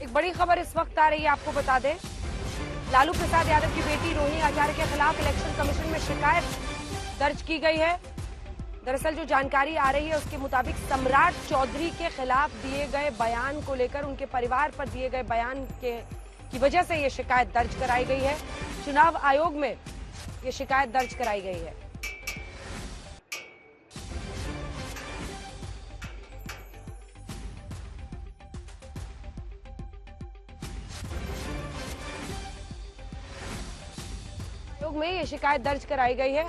एक बड़ी खबर इस वक्त आ रही है, आपको बता दें। लालू प्रसाद यादव की बेटी रोहिणी आचार्य के खिलाफ इलेक्शन कमीशन में शिकायत दर्ज की गई है। दरअसल जो जानकारी आ रही है उसके मुताबिक सम्राट चौधरी के खिलाफ दिए गए बयान को लेकर उनके परिवार पर दिए गए बयान की वजह से ये शिकायत दर्ज कराई गई है। चुनाव आयोग में ये शिकायत दर्ज कराई गई है। आयोग में ये शिकायत दर्ज कराई गई है।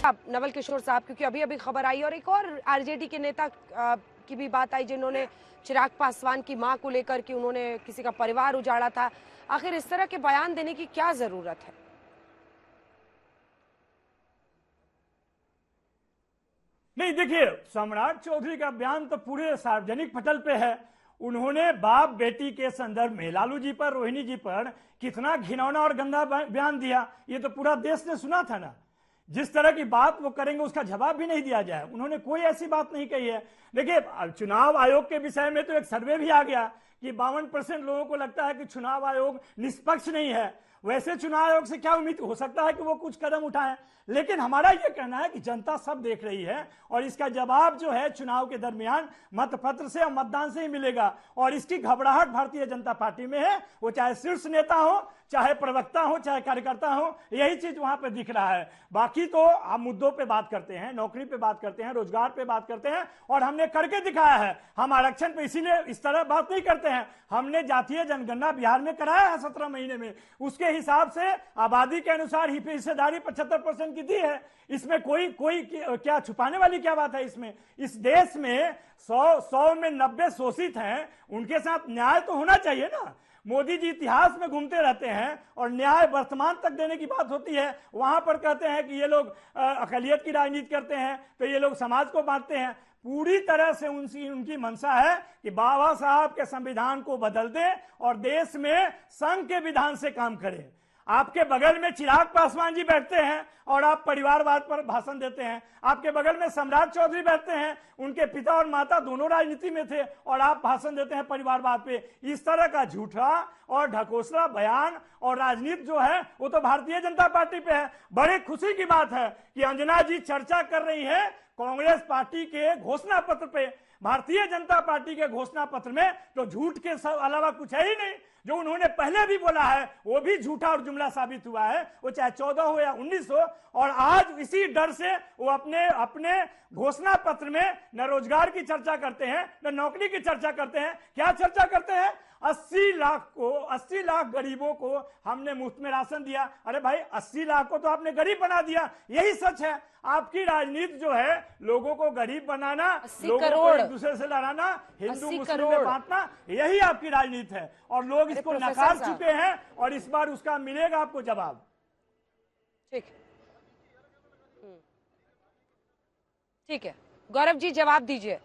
अब नवल किशोर साहब, क्योंकि अभी अभी खबर आई और एक और आरजेडी के नेता की भी बात आई जिन्होंने चिराग पासवान की मां को लेकर कि उन्होंने किसी का परिवार उजाड़ा था। आखिर इस तरह के बयान देने की क्या जरूरत है? नहीं, देखिए, सम्राट चौधरी का बयान तो पूरे सार्वजनिक पटल पे है। उन्होंने बाप बेटी के संदर्भ में लालू जी पर, रोहिणी जी पर कितना घिनौना और गंदा बयान दिया, ये तो पूरा देश ने सुना था ना। जिस तरह की बात वो करेंगे उसका जवाब भी नहीं दिया जाए। उन्होंने कोई ऐसी बात नहीं कही है। देखिए, चुनाव आयोग के विषय में तो एक सर्वे भी आ गया कि 52% लोगों को लगता है कि चुनाव आयोग निष्पक्ष नहीं है। वैसे चुनाव आयोग से क्या उम्मीद हो सकता है कि वो कुछ कदम उठाए, लेकिन हमारा ये कहना है कि जनता सब देख रही है और इसका जवाब जो है चुनाव के दरमियान मतपत्र से और मतदान से ही मिलेगा। और इसकी घबराहट भारतीय जनता पार्टी में है, वो चाहे शीर्ष नेता हो, चाहे प्रवक्ता हो, चाहे कार्यकर्ता हो, यही चीज वहां पे दिख रहा है। बाकी तो हम मुद्दों पे बात करते हैं, नौकरी पे बात करते हैं, रोजगार पे बात करते हैं और हमने करके दिखाया है। हम आरक्षण पे इसीलिए इस तरह बात नहीं करते हैं। हमने जातीय जनगणना बिहार में कराया है 17 महीने में, उसके हिसाब से आबादी के अनुसार हिस्सेदारी 75% की दी है। इसमें कोई क्या छुपाने वाली क्या बात है? इसमें इस देश में 100 में 90 शोषित हैं, उनके साथ न्याय तो होना चाहिए ना। मोदी जी इतिहास में घूमते रहते हैं और न्याय वर्तमान तक देने की बात होती है, वहां पर कहते हैं कि ये लोग अकलियत की राजनीति करते हैं, तो ये लोग समाज को बांटते हैं। पूरी तरह से उनकी मंशा है कि बाबा साहब के संविधान को बदल दें और देश में संघ के विधान से काम करें। आपके बगल में चिराग पासवान जी बैठते हैं और आप परिवारवाद पर भाषण देते हैं। आपके बगल में सम्राट चौधरी बैठते हैं, उनके पिता और माता दोनों राजनीति में थे और आप भाषण देते हैं परिवारवाद पे। इस तरह का झूठा और ढकोसला बयान और राजनीति जो है वो तो भारतीय जनता पार्टी पे है। बड़े खुशी की बात है कि अंजना जी चर्चा कर रही है कांग्रेस पार्टी के घोषणा पत्र पे। भारतीय जनता पार्टी के घोषणा पत्र में तो झूठ के अलावा कुछ है ही नहीं। जो उन्होंने पहले भी बोला है वो भी झूठा और जुमला साबित हुआ है, वो चाहे 14 हो या 19 हो। और आज इसी डर से वो अपने घोषणा पत्र में न रोजगार की चर्चा करते हैं, न नौकरी की चर्चा करते हैं। क्या चर्चा करते हैं? 80 लाख गरीबों को हमने मुफ्त में राशन दिया। अरे भाई, 80 लाख को तो आपने गरीब बना दिया। यही सच है। आपकी राजनीति जो है लोगों को गरीब बनाना, लोगों को एक दूसरे से लड़ाना, हिंदू मुस्लिम में बांटना, यही आपकी राजनीति है और लोग इसको नकार चुके हैं और इस बार उसका मिलेगा आपको जवाब। ठीक है, गौरव जी जवाब दीजिए।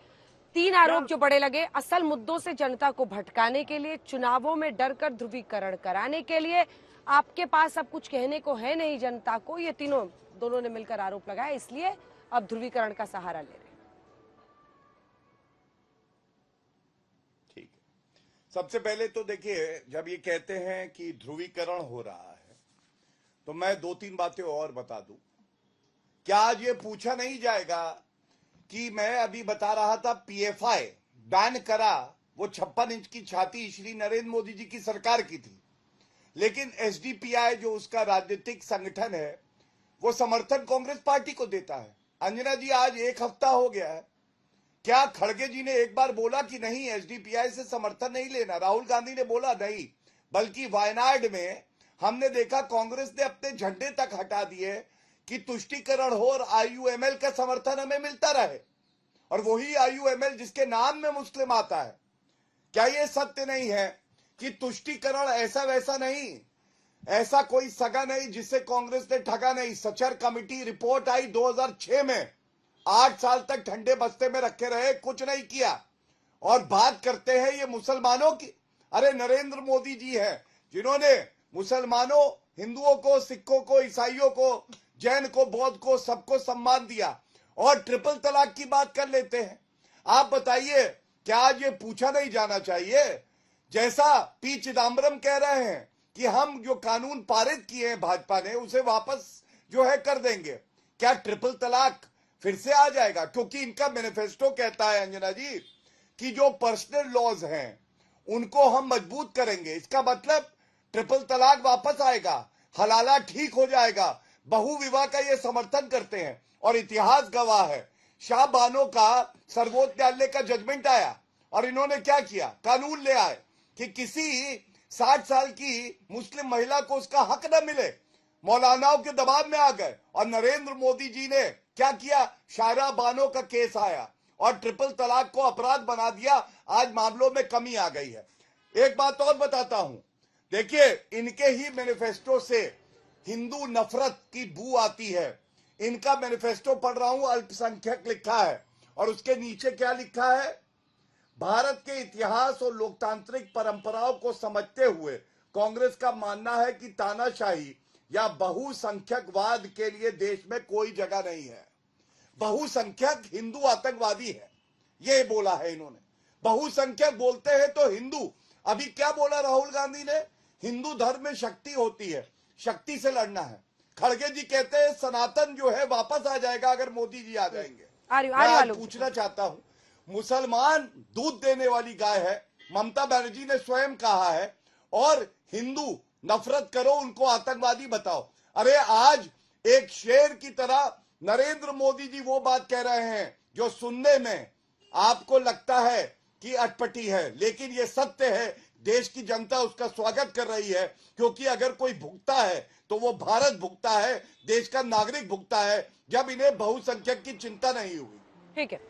3 आरोप जो बड़े लगे, असल मुद्दों से जनता को भटकाने के लिए, चुनावों में डरकर ध्रुवीकरण कराने के लिए, आपके पास अब कुछ कहने को है नहीं जनता को, ये दोनों ने मिलकर आरोप लगाया, इसलिए अब ध्रुवीकरण का सहारा ले रहे हैं। ठीक है, सबसे पहले तो देखिए, जब ये कहते हैं कि ध्रुवीकरण हो रहा है तो मैं 2-3 बातें और बता दूं। क्या आज ये पूछा नहीं जाएगा कि मैं अभी बता रहा था पीएफआई बैन करा, वो 56 इंच की छाती श्री नरेंद्र मोदी जी की सरकार की थी, लेकिन एसडीपीआई जो उसका राजनीतिक संगठन है वो समर्थन कांग्रेस पार्टी को देता है। अंजना जी, आज 1 हफ्ता हो गया है, क्या खड़गे जी ने एक बार बोला कि नहीं एसडीपीआई से समर्थन नहीं लेना? राहुल गांधी ने बोला नहीं, बल्कि वायनाड में हमने देखा कांग्रेस ने अपने झंडे तक हटा दिए कि तुष्टीकरण हो और आईयूएमएल का समर्थन हमें मिलता रहे, और वही आईयूएमएल जिसके नाम में मुस्लिम आता है। क्या यह सत्य नहीं है कि तुष्टीकरण ऐसा वैसा नहीं, ऐसा कोई सगा नहीं जिससे कांग्रेस ने ठगा नहीं? सचर कमेटी रिपोर्ट आई 2006 में, 8 साल तक ठंडे बस्ते में रखे रहे, कुछ नहीं किया। और बात करते हैं ये मुसलमानों की। अरे नरेंद्र मोदी जी हैं जिन्होंने मुसलमानों, हिंदुओं को, सिखों को, ईसाइयों को, जैन को, बौद्ध को, सबको सम्मान दिया, और ट्रिपल तलाक की बात कर लेते हैं। आप बताइए क्या आज ये पूछा नहीं जाना चाहिए? जैसा पी चिदम्बरम कह रहे हैं कि हम जो कानून पारित किए हैं भाजपा ने उसे वापस जो है कर देंगे, क्या ट्रिपल तलाक फिर से आ जाएगा? क्योंकि इनका मैनिफेस्टो कहता है अंजना जी कि जो पर्सनल लॉज हैं उनको हम मजबूत करेंगे। इसका मतलब ट्रिपल तलाक वापस आएगा, हलाला ठीक हो जाएगा। बहु विवाह का ये समर्थन करते हैं और इतिहास गवाह है, शाह बानो का सर्वोच्च न्यायालय का जजमेंट आया और इन्होंने क्या किया, कानून ले आए कि किसी 60 साल की मुस्लिम महिला को उसका हक न मिले। मौलानाओं के दबाव में आ गए और नरेंद्र मोदी जी ने क्या किया, शाह बानो का केस आया और ट्रिपल तलाक को अपराध बना दिया। आज मामलों में कमी आ गई है। एक बात और बताता हूं, देखिए इनके ही मैनिफेस्टो से हिंदू नफरत की बू आती है। इनका मैनिफेस्टो पढ़ रहा हूं, अल्पसंख्यक लिखा है और उसके नीचे क्या लिखा है, भारत के इतिहास और लोकतांत्रिक परंपराओं को समझते हुए कांग्रेस का मानना है कि तानाशाही या बहुसंख्यकवाद के लिए देश में कोई जगह नहीं है। बहुसंख्यक हिंदू आतंकवादी है, ये बोला है इन्होंने। बहुसंख्यक बोलते हैं तो हिंदू, अभी क्या बोला राहुल गांधी ने, हिंदू धर्म में शक्ति होती है, शक्ति से लड़ना है। खड़गे जी कहते हैं सनातन जो है वापस आ जाएगा अगर मोदी जी आ जाएंगे। मैं पूछना चाहता हूं, मुसलमान दूध देने वाली गाय है, ममता बनर्जी ने स्वयं कहा है, और हिंदू नफरत करो, उनको आतंकवादी बताओ। अरे आज एक शेर की तरह नरेंद्र मोदी जी वो बात कह रहे हैं जो सुनने में आपको लगता है कि अटपटी है, लेकिन ये सत्य है। देश की जनता उसका स्वागत कर रही है, क्योंकि अगर कोई भुगता है तो वो भारत भुगता है, देश का नागरिक भुगता है, जब इन्हें बहुसंख्यक की चिंता नहीं हुई। ठीक है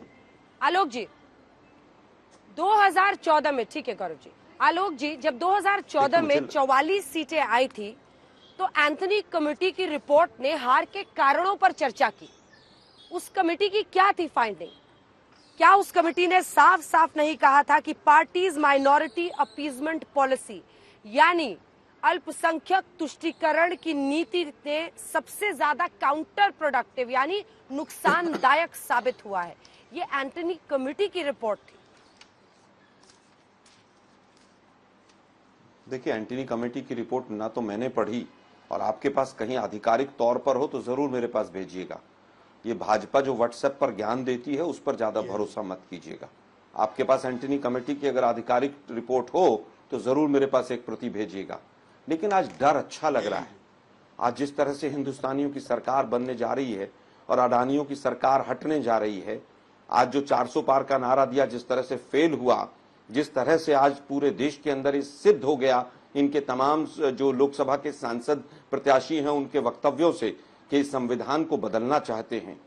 आलोक जी, 2014 में, ठीक है गौरव जी, आलोक जी, जब 2014 में 44 सीटें आई थी तो एंथनी कमेटी की रिपोर्ट ने हार के कारणों पर चर्चा की। उस कमेटी की क्या थी फाइंडिंग? क्या उस कमेटी ने साफ साफ नहीं कहा था कि पार्टीज माइनॉरिटी अपीजमेंट पॉलिसी यानी अल्पसंख्यक तुष्टीकरण की नीति ने सबसे ज्यादा काउंटर प्रोडक्टिव यानी नुकसानदायक साबित हुआ है? ये एंथनी कमेटी की रिपोर्ट थी। देखिए, एंटनी कमेटी की रिपोर्ट ना तो मैंने पढ़ी, और आपके पास कहीं आधिकारिक तौर पर हो तो जरूर मेरे पास भेजिएगा। ये भाजपा जो व्हाट्सएप पर ज्ञान देती है उस पर ज्यादा भरोसा मत कीजिएगा। आपके पास एंटनी कमेटी की अगर आधिकारिक रिपोर्ट हो तो जरूर मेरे पास एक प्रति भेजिएगा। लेकिन आज डर अच्छा लग रहा है। आज जिस तरह से हिंदुस्तानियों की सरकार बनने जा रही है और अडानियों की सरकार हटने जा रही है, आज जो 400 पार का नारा दिया जिस तरह से फेल हुआ, जिस तरह से आज पूरे देश के अंदर सिद्ध हो गया इनके तमाम जो लोकसभा के सांसद प्रत्याशी हैं उनके वक्तव्यों से कि इस संविधान को बदलना चाहते हैं,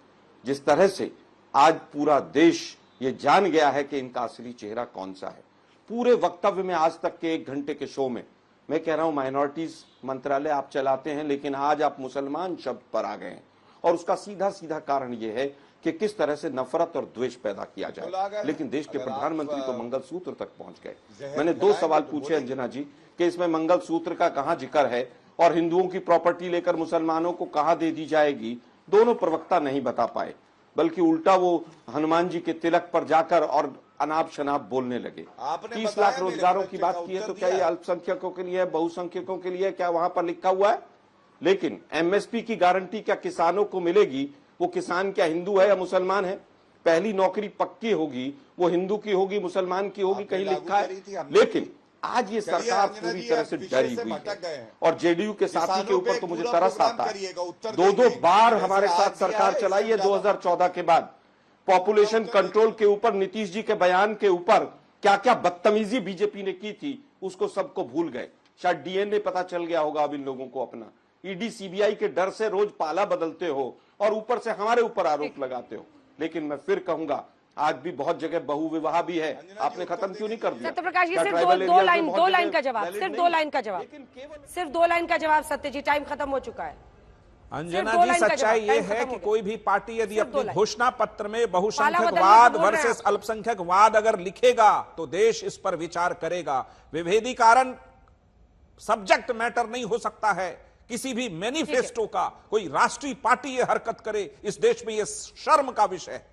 जिस तरह से आज पूरा देश ये जान गया है कि इनका असली चेहरा कौन सा है। पूरे वक्तव्य में आज तक के 1 घंटे के शो में मैं कह रहा हूं माइनॉरिटीज मंत्रालय आप चलाते हैं, लेकिन आज आप मुसलमान शब्द पर आ गए हैं, और उसका सीधा सीधा कारण यह है कि किस तरह से नफरत और द्वेष पैदा किया जाए। लेकिन देश के प्रधानमंत्री तो मंगलसूत्र तक पहुंच गए। मैंने 2 सवाल पूछे अंजना जी कि इसमें मंगलसूत्र का कहां जिक्र है और हिंदुओं की प्रॉपर्टी लेकर मुसलमानों को कहां दे दी जाएगी। दोनों प्रवक्ता नहीं बता पाए, बल्कि उल्टा वो हनुमान जी के तिलक पर जाकर और अनाप शनाप बोलने लगे। 30 लाख रोजगारों की बात की है तो क्या ये अल्पसंख्यकों के लिए है, बहुसंख्यकों के लिए, क्या वहां पर लिखा हुआ है? लेकिन एमएसपी की गारंटी क्या किसानों को मिलेगी? वो किसान क्या हिंदू है या मुसलमान है? पहली नौकरी पक्की होगी वो हिंदू की होगी, मुसलमान की होगी, कहीं लिखा है? लेकिन आज ये सरकार पूरी तरह से डरी हुई है, और जेडीयू के साथी के ऊपर तो मुझे तरस आता है। 2 बार हमारे साथ सरकार चलाई है 2014 के बाद। पॉपुलेशन कंट्रोल के ऊपर नीतीश जी के बयान के ऊपर क्या क्या बदतमीजी बीजेपी ने की थी उसको सबको भूल गए। शायद डीएनए पता चल गया होगा अब इन लोगों को अपना। ईडी सीबीआई के डर से रोज पाला बदलते हो और ऊपर से हमारे ऊपर आरोप लगाते हो। लेकिन मैं फिर कहूंगा आज भी बहुत जगह बहु विवाह भी है, आपने खत्म क्यों नहीं कर दिया? सत्यप्रकाश जी सिर्फ दो लाइन का जवाब, सिर्फ 2 लाइन का जवाब, सिर्फ 2 लाइन का जवाब। सत्य जी टाइम खत्म हो चुका है। अंजना जी, सच्चाई ये है कि कोई भी पार्टी यदि अपने घोषणा पत्र में बहुसंख्यकवाद वर्सेस अल्पसंख्यकवाद अगर लिखेगा तो देश इस पर विचार करेगा। विभेदीकरण सब्जेक्ट मैटर नहीं हो सकता है किसी भी मैनिफेस्टो का। कोई राष्ट्रीय पार्टी ये हरकत करे, इस देश में ये शर्म का विषय है।